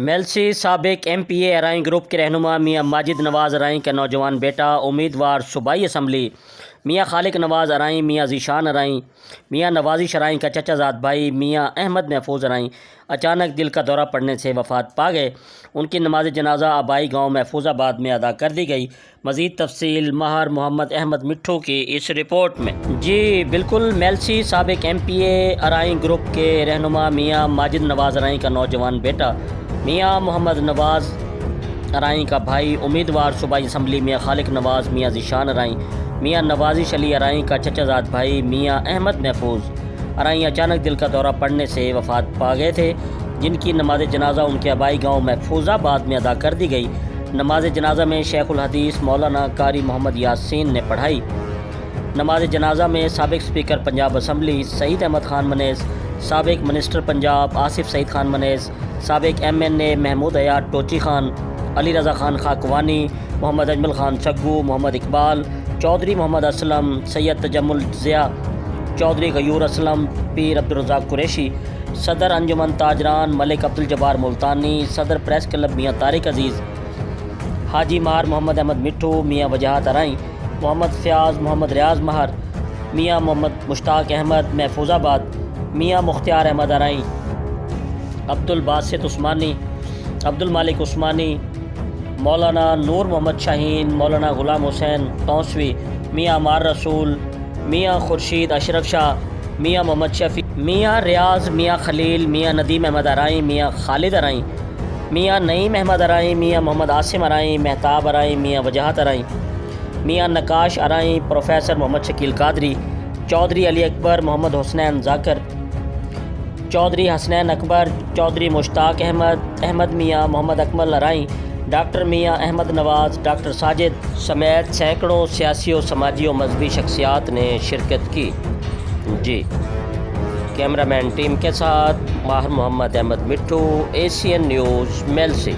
میلسی سابق MP Arain group کے رہنما میاں ماجد نواز ارائیں کا نوجوان بیٹا امیدوار صوبائی اسمبلی میاں خالق نواز ارائیں میاں ذیشان ارائیں میاں نوازش ارائیں کا چچا زاد بھائی میاں احمد محفوظ ارائیں اچانک دل کا دورہ پڑنے سے وفات پا گئے۔ ان کی نماز جنازہ آبائی گاؤں محفوظ آباد میں ادا کر دی گئی۔ مزید تفصیل ماہر محمد احمد مٹھو کی اس رپورٹ میں۔ جی بالکل، میلسی سابق MPA ارائیں گروپ کے رہنما میاں ماجد نواز ارائیں کا نوجوان بیٹا میاں محمد نواز ارائیں کا بھائی امیدوار صوبائی اسمبلی میاں خالق نواز میاں ذیشان ارائیں میاں نوازش علی ارائیں کا چچا زاد بھائی میاں احمد محفوظ ارائیں اچانک دل کا دورہ پڑنے سے وفات پا گئے تھے، جن کی نماز جنازہ ان کے آبائی گاؤں محفوظ آباد میں ادا کر دی گئی۔ نماز جنازہ میں شیخ الحدیث مولانا قاری محمد یاسین نے پڑھائی۔ نماز جنازہ میں سابق اسپیکر پنجاب اسمبلی سعید احمد خان منیز، سابق منسٹر پنجاب آصف سعید خان منیز، سابق MNA محمود حیات ٹوچی خان، علی رضا خان خاکوانی، محمد اجمل خان سگو، محمد اقبال چودھری، محمد اسلم، سید تجمل ضیاء چودھری، غیور اسلم، پیر عبدالرزاق قریشی، صدر انجمن تاجران ملک عبدالجبار ملتانی، صدر پریس کلب میاں طارق عزیز، حاجی ماہر محمد احمد مٹھو، میاں وجاہت ارائیں، محمد فیاض محمد ریاض ماہر، میاں محمد مشتاق احمد محفوظ آباد، میاں مختار احمد ارائیں، عبدالباسط عثمانی، عبدالمالک عثمانی، مولانا نور محمد شاہین، مولانا غلام حسین توسوی، میاں عمار رسول، میاں خورشید اشرف شاہ، میاں محمد شفیع، میاں ریاض، میاں خلیل، میاں ندیم احمد ارائیں، میاں خالد ارائیں، میاں نعیم احمد ارائیں، میاں محمد عاصم ارائیں، مہتاب ارائیں، میاں وجاہت ارائیں، میاں نقاش ارائیں، پروفیسر محمد شکیل قادری، چودھری علی اکبر، محمد حسنین ذاکر، چودھری حسنین اکبر، چودھری مشتاق احمد، احمد میاں محمد اکمل ارائیں، ڈاکٹر میاں احمد نواز، ڈاکٹر ساجد سمیت سینکڑوں سیاسی و سماجی و مذہبی شخصیات نے شرکت کی۔ جی کیمرہ مین ٹیم کے ساتھ ماہر محمد احمد مٹھو، ACN نیوز، میلسی۔